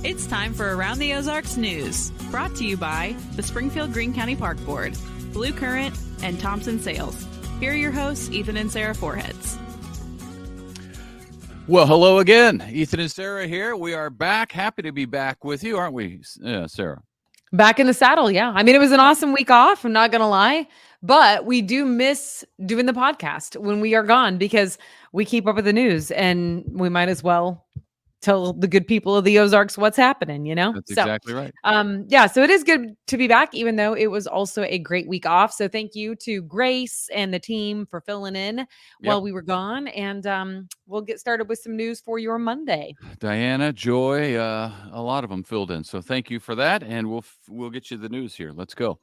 It's time for Around the Ozarks News, brought to you by the Springfield-Greene County Park Board, Blue Current, and Thompson Sales. Here are your hosts, Ethan and Sarah Foreheads. Well, hello again. Ethan and Sarah here. We are back. Happy to be back with you, aren't we, Sarah? Back in the saddle, yeah. I mean, it was an awesome week off, I'm not going to lie, but we do miss doing the podcast when we are gone because we keep up with the news and we might as well tell the good people of the Ozarks what's happening, you know? That's exactly right. So it is good to be back, even though it was also a great week off. So thank you to Grace and the team for filling in while we were gone. And we'll get started with some news for your Monday. Diana, Joy, a lot of them filled in. So thank you for that. And we'll get you the news here. Let's go.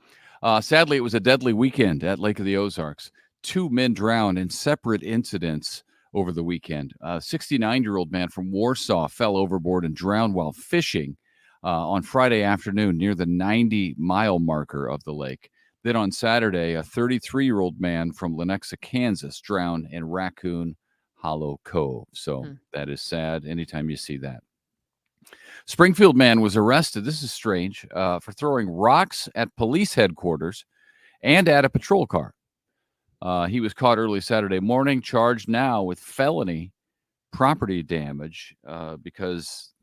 Sadly, it was a deadly weekend at Lake of the Ozarks. 2 men drowned in separate incidents over the weekend. A 69-year-old man from Warsaw fell overboard and drowned while fishing on Friday afternoon near the 90-mile marker of the lake. Then on Saturday, a 33-year-old man from Lenexa, Kansas, drowned in Raccoon Hollow Cove. So that is sad anytime you see that. Springfield man was arrested, this is strange, for throwing rocks at police headquarters and at a patrol car. He was caught early Saturday morning, charged now with felony property damage because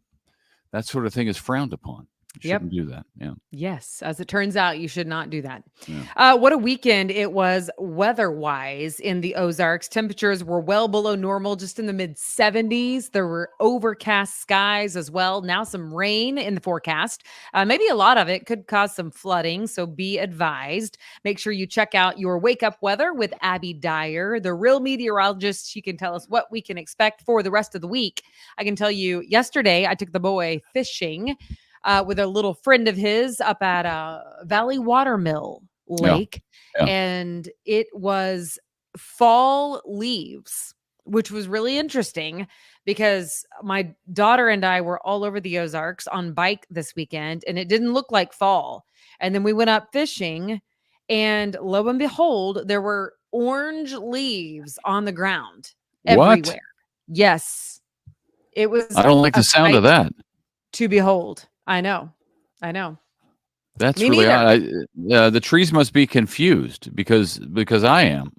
that sort of thing is frowned upon. You shouldn't do that. Yeah. Yes. As it turns out, you should not do that. Yeah. What a weekend it was weather-wise in the Ozarks. Temperatures were well below normal, just in the mid-70s. There were overcast skies as well. Now some rain in the forecast. Maybe a lot of it could cause some flooding, so be advised. Make sure you check out your wake-up weather with Abby Dyer, the real meteorologist. She can tell us what we can expect for the rest of the week. I can tell you, yesterday I took the boy fishing with a little friend of his up at Valley Watermill Lake. Yeah. And it was fall leaves, which was really interesting because my daughter and I were all over the Ozarks on bike this weekend and it didn't look like fall. And then we went up fishing and lo and behold, there were orange leaves on the ground everywhere. Yes. It was. I don't like the sound of that. To behold. I know. That's Me really neither. odd. The trees must be confused because I am.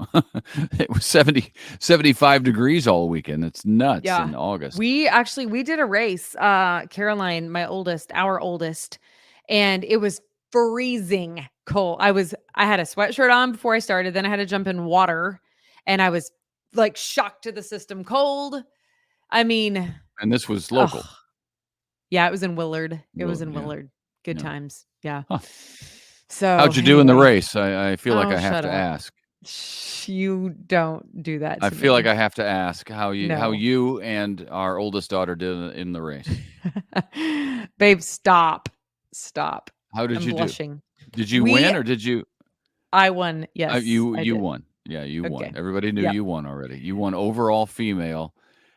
It was 75 degrees all weekend. It's nuts in August. We did a race, Caroline, our oldest, and it was freezing cold. I had a sweatshirt on before I started, then I had to jump in water and I was like shocked to the system cold. I mean, and this was local. Yeah, it was in Willard. Willard. Good times. Yeah. Huh. So how'd you do in the race? I feel like I have to ask. You don't do that. I feel like I have to ask how you and our oldest daughter did in the race. Babe, stop. How did you blushing. Do? Did you win or did you? I won. Yes. You won. Yeah, you won. Everybody knew you won already. You won overall female.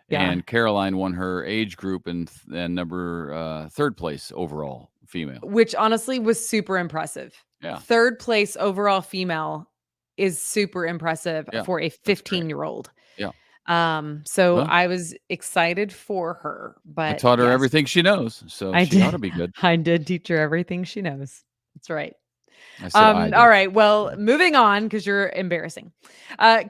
Yeah. And Caroline won her age group and number 3rd place overall female. Which honestly was super impressive. Yeah. 3rd place overall female is super impressive for a 15-year-old. Yeah. I was excited for her. But I taught her everything she knows. So she ought to be good. I did teach her everything she knows. That's right. All right. Well, moving on because you're embarrassing.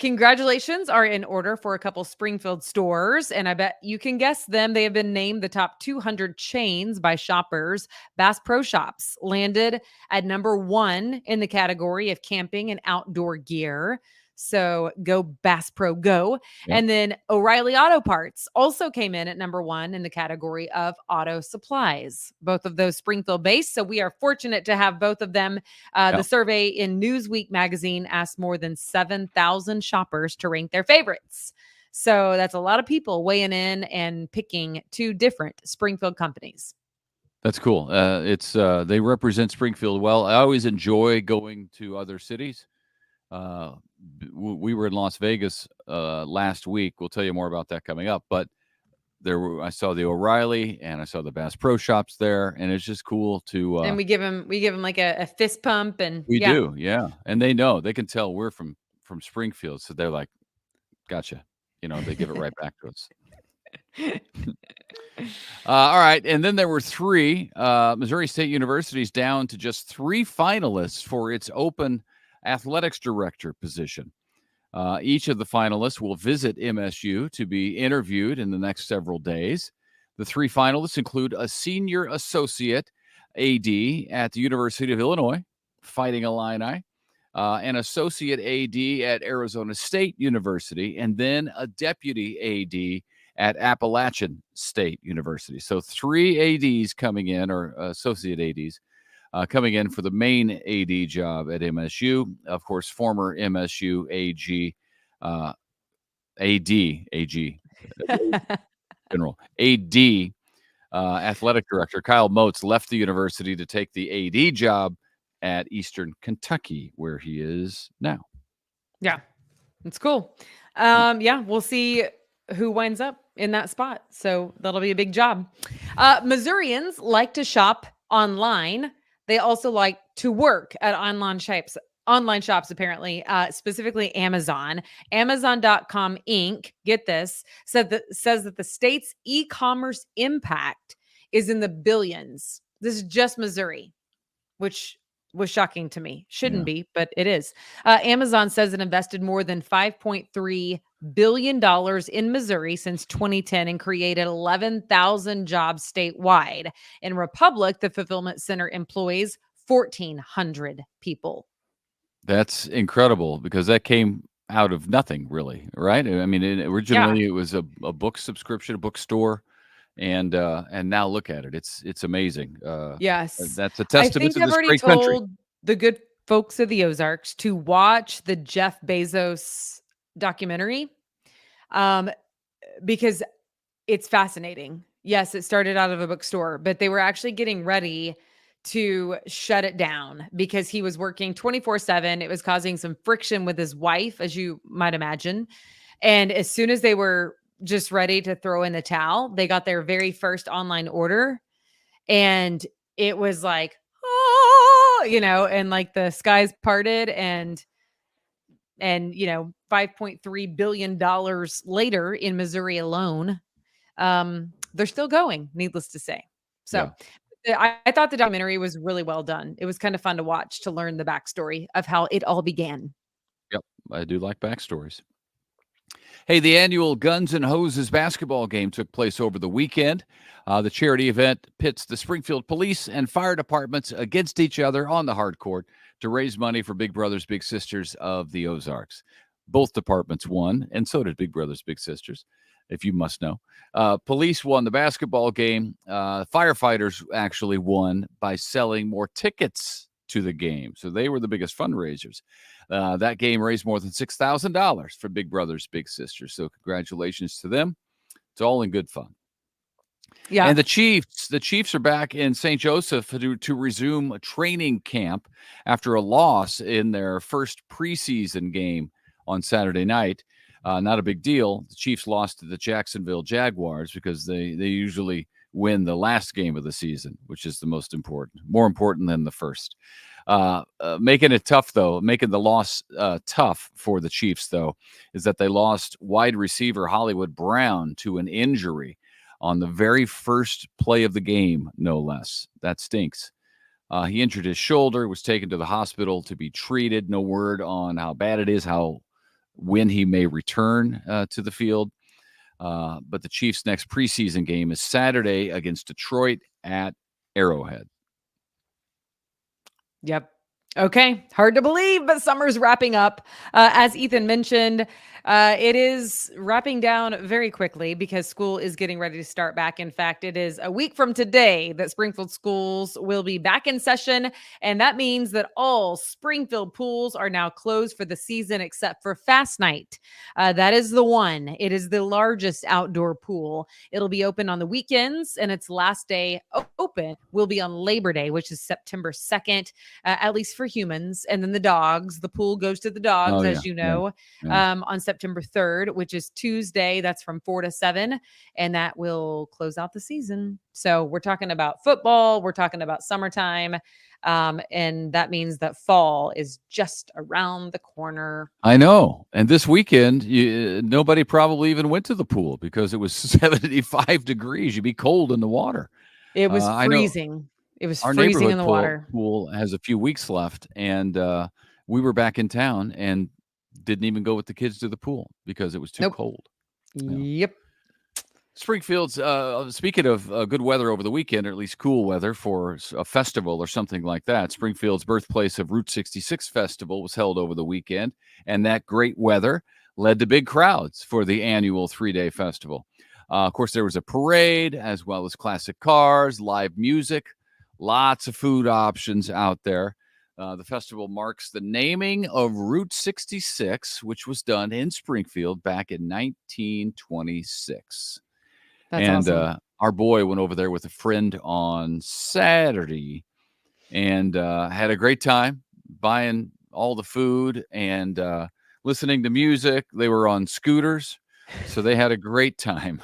Congratulations are in order for a couple Springfield stores, and I bet you can guess them. They have been named the top 200 chains by shoppers. Bass Pro Shops landed at number 1 in the category of camping and outdoor gear. So go Bass Pro, go. Yeah. And then O'Reilly Auto Parts also came in at number 1 in the category of auto supplies. Both of those Springfield based. So we are fortunate to have both of them. The survey in Newsweek magazine asked more than 7,000 shoppers to rank their favorites. So that's a lot of people weighing in and picking 2 different Springfield companies. That's cool. They represent Springfield well. I always enjoy going to other cities. We were in Las Vegas last week. We'll tell you more about that coming up. But I saw the O'Reilly and I saw the Bass Pro Shops there, and it's just cool to. And we give them like a fist pump, and we do, yeah. And they can tell we're from Springfield, so they're like, "Gotcha," they give it right back to us. All right. And then there were three. Missouri State University's down to just three finalists for its open athletics director position. Each of the finalists will visit MSU to be interviewed in the next several days. The three finalists include a senior associate AD at the University of Illinois, Fighting Illini, an associate AD at Arizona State University, and then a deputy AD at Appalachian State University. So three ADs coming in, or associate ADs, coming in for the main AD job at MSU. Of course, former MSU AG, General AD, athletic director Kyle Motes left the university to take the AD job at Eastern Kentucky, where he is now. Yeah, it's cool. Yeah, we'll see who winds up in that spot. So that'll be a big job. Missourians like to shop online. They also like to work at online shops, apparently, specifically Amazon. Amazon.com Inc., get this, says that the state's e-commerce impact is in the billions. This is just Missouri, which was shocking to me. Shouldn't be, but it is. Amazon says it invested more than $5.3 billion in Missouri since 2010 and created 11,000 jobs statewide. In Republic, the fulfillment center employs 1,400 people. That's incredible because that came out of nothing, really, right? I mean, originally it was a book subscription, a bookstore, and now look at it. It's amazing. Yes. That's a testament to this great country. I've already told the good folks of the Ozarks to watch the Jeff Bezos documentary because it's fascinating. Yes, it started out of a bookstore, but they were actually getting ready to shut it down because he was working 24/7. It was causing some friction with his wife, as you might imagine. And as soon as they were just ready to throw in the towel, they got their very first online order. And it was like, oh, and like the skies parted and $5.3 billion later in Missouri alone, they're still going, needless to say. So I thought the documentary was really well done. It was kind of fun to watch, to learn the backstory of how it all began. Yep, I do like backstories. Hey, the annual Guns and Hoses basketball game took place over the weekend. The charity event pits the Springfield police and fire departments against each other on the hard court to raise money for Big Brothers Big Sisters of the Ozarks. Both departments won, and so did Big Brothers Big Sisters, if you must know. Police won the basketball game. Firefighters actually won by selling more tickets to the game. So they were the biggest fundraisers. That game raised more than $6,000 for Big Brothers Big Sisters. So congratulations to them. It's all in good fun. Yeah. And the Chiefs are back in St. Joseph to resume a training camp after a loss in their first preseason game on Saturday night. Not a big deal. The Chiefs lost to the Jacksonville Jaguars because they usually win the last game of the season, which is the most important, more important than the first. Making it tough, though, making the loss tough for the Chiefs, though, is that they lost wide receiver Hollywood Brown to an injury on the very first play of the game, no less. That stinks. He injured his shoulder, was taken to the hospital to be treated. No word on how bad it is, when he may return to the field. But the Chiefs' next preseason game is Saturday against Detroit at Arrowhead. Yep. Okay. Hard to believe, but summer's wrapping up. As Ethan mentioned, it is wrapping down very quickly because school is getting ready to start back. In fact, it is a week from today that Springfield schools will be back in session. And that means that all Springfield pools are now closed for the season except for Fast Night. That is the one. It is the largest outdoor pool. It'll be open on the weekends, and its last day open will be on Labor Day, which is September 2nd, at least for humans. And then the dogs, the pool goes to the dogs, as you know, on September September 3rd, which is Tuesday. That's from 4 to 7, and that will close out the season. So we're talking about football. We're talking about summertime. And that means that fall is just around the corner. I know. And this weekend, nobody probably even went to the pool because it was 75 degrees. You'd be cold in the water. It was I know freezing. It was our freezing in neighborhood the water. pool has a few weeks left, and we were back in town and didn't even go with the kids to the pool because it was too cold. Yep. Springfield's, speaking of good weather over the weekend, or at least cool weather for a festival or something like that, Springfield's birthplace of Route 66 Festival was held over the weekend, and that great weather led to big crowds for the annual 3-day festival. Of course, there was a parade as well as classic cars, live music, lots of food options out there. The festival marks the naming of Route 66, which was done in Springfield back in 1926. That's awesome. Our boy went over there with a friend on Saturday and had a great time buying all the food and listening to music. They were on scooters, so they had a great time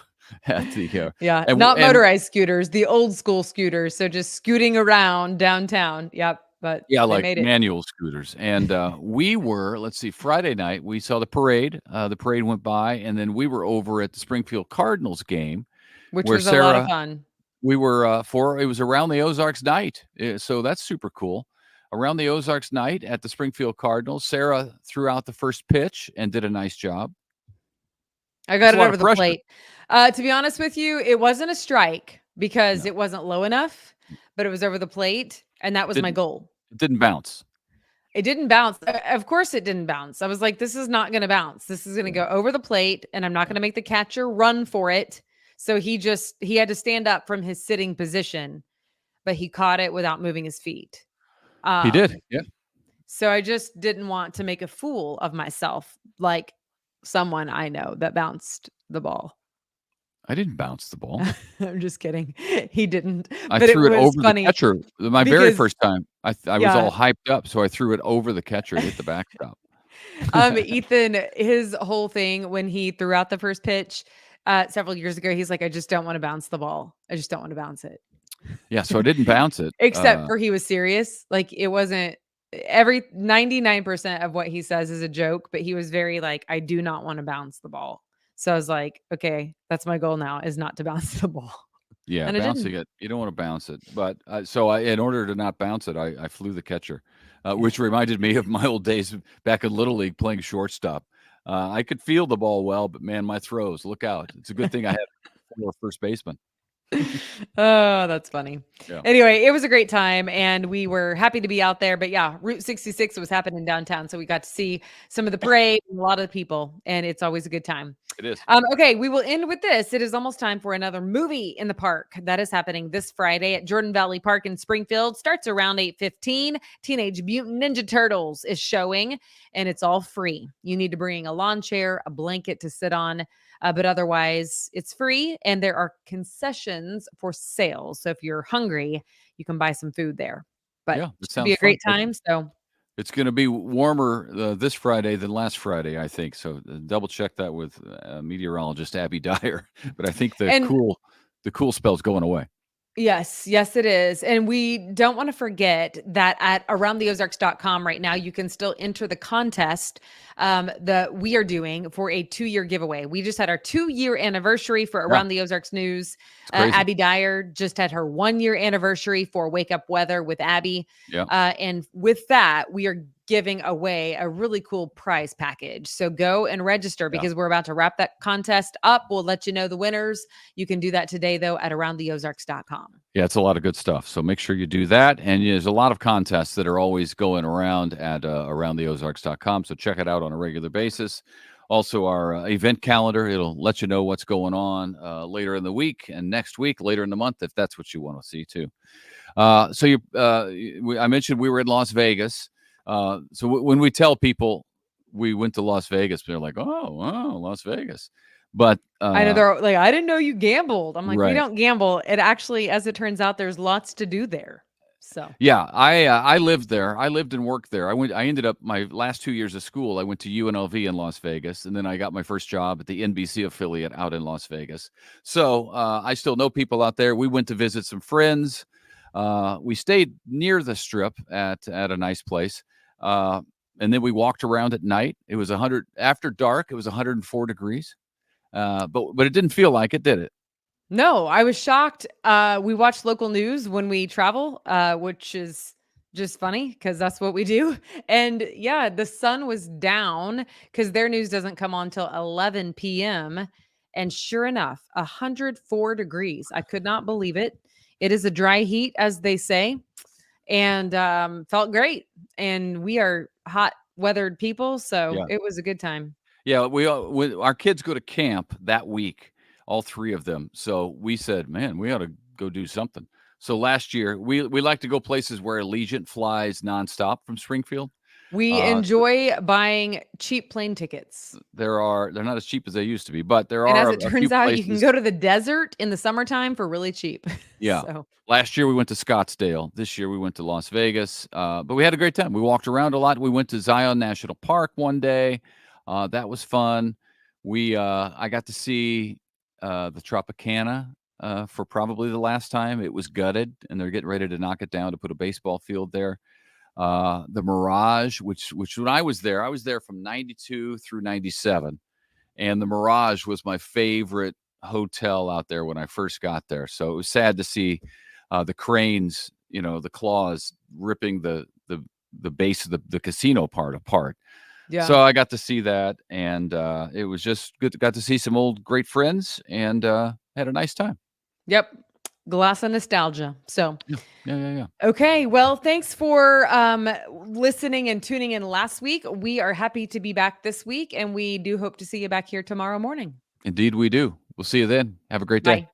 at the not motorized scooters, the old school scooters. So just scooting around downtown. Yep. But yeah, they like made it. manual scooters. And we were, let's see, Friday night, we saw the parade. The parade went by, and then we were over at the Springfield Cardinals game, which where was a lot of fun. We were it was Around the Ozarks night. So that's super cool. Around the Ozarks night at the Springfield Cardinals. Sarah threw out the first pitch and did a nice job. I got it over the plate. To be honest with you, it wasn't a strike because it wasn't low enough, but it was over the plate, and that was my goal. It didn't bounce. It didn't bounce. Of course it didn't bounce. I was like, this is not going to bounce. This is going to go over the plate, and I'm not going to make the catcher run for it. So he had to stand up from his sitting position, but he caught it without moving his feet. He did. Yeah. So I just didn't want to make a fool of myself, like someone I know that bounced the ball. I didn't bounce the ball. I'm just kidding. He didn't. I threw it over the catcher. My very first time, I was all hyped up, so I threw it over the catcher and hit the backstop. Ethan, his whole thing when he threw out the first pitch several years ago, he's like, I just don't want to bounce the ball. I just don't want to bounce it. Yeah, so I didn't bounce it. Except for he was serious. Like it wasn't 99% of what he says is a joke, but he was very like, I do not want to bounce the ball. So I was like, okay, that's my goal now, is not to bounce the ball. Yeah, and bouncing it, you don't want to bounce it. But in order to not bounce it, I flew the catcher, which reminded me of my old days back in Little League playing shortstop. I could feel the ball well, but man, my throws, look out. It's a good thing I had a first baseman. Oh, that's funny. Yeah. Anyway, it was a great time and we were happy to be out there. But yeah, Route 66 was happening downtown. So we got to see some of the parade and a lot of people, and it's always a good time. It is. Okay, we will end with this. It is almost time for another movie in the park. That is happening this Friday at Jordan Valley Park in Springfield. Starts around 8:15. Teenage Mutant Ninja Turtles is showing, and it's all free. You need to bring a lawn chair, a blanket to sit on. But otherwise, it's free, and there are concessions for sales. So if you're hungry, you can buy some food there. But yeah, it's going to be a great time. So it's going to be warmer this Friday than last Friday, I think. So double check that with meteorologist Abby Dyer. But I think the cool spell's going away. Yes, it is. And we don't want to forget that at aroundtheozarks.com right now, you can still enter the contest that we are doing for a 2-year giveaway. We just had our 2-year anniversary for Around the Ozarks News. Abby Dyer just had her 1-year anniversary for Wake Up Weather with Abby. Yeah. And with that, we are giving away a really cool prize package. So go and register because we're about to wrap that contest up. We'll let you know the winners. You can do that today, though, at aroundtheozarks.com. Yeah, it's a lot of good stuff. So make sure you do that. And there's a lot of contests that are always going around at aroundtheozarks.com. So check it out on a regular basis. Also, our event calendar, it'll let you know what's going on later in the week and next week, later in the month, if that's what you want to see, too. I mentioned we were in Las Vegas. So when we tell people we went to Las Vegas, they're like, oh, wow, Las Vegas. But I know they're like, I didn't know you gambled. I'm like, right. We don't gamble. It actually, as it turns out, there's lots to do there. So Yeah, I lived there. I lived and worked there. I ended up my last 2 years of school. I went to UNLV in Las Vegas, and then I got my first job at the NBC affiliate out in Las Vegas. So I still know people out there. We went to visit some friends. We stayed near the Strip at a nice place, and then we walked around at night. It was 100 after dark. It was 104 degrees, but it didn't feel like it, did it? no, I was shocked. We watch local news when we travel, which is just funny because that's what we do. And yeah, the sun was down because their news doesn't come on till 11 p.m. And sure enough, 104 degrees. I could not believe it. It is a dry heat, as they say, and felt great. And we are hot weathered people, so Yeah. it was a good time. Yeah, our kids go to camp that week, all 3 of them. So we said, "Man, we ought to go do something." So last year, we like to go places where Allegiant flies nonstop from Springfield. We enjoy buying cheap plane tickets. They're not as cheap as they used to be, but there And as are it a few turns out, you can places. go to the desert in the summertime for really cheap. Yeah. So Last year we went to Scottsdale. This year we went to Las Vegas. But we had a great time. We walked around a lot. We went to Zion National Park one day. That was fun. I got to see the Tropicana for probably the last time. It was gutted, and they're getting ready to knock it down to put a baseball field there. The Mirage, which when I was there from 92 through 97. And the Mirage was my favorite hotel out there when I first got there. So it was sad to see the cranes, the claws ripping the base of the casino part apart. yeah. So I got to see that, and it was just good. Got to see some old great friends, and had a nice time. Yep. Glass of nostalgia. So Yeah. okay. Well, thanks for listening and tuning in last week. We are happy to be back this week, and we do hope to see you back here tomorrow morning. Indeed, we do. We'll see you then. Have a great day. Bye.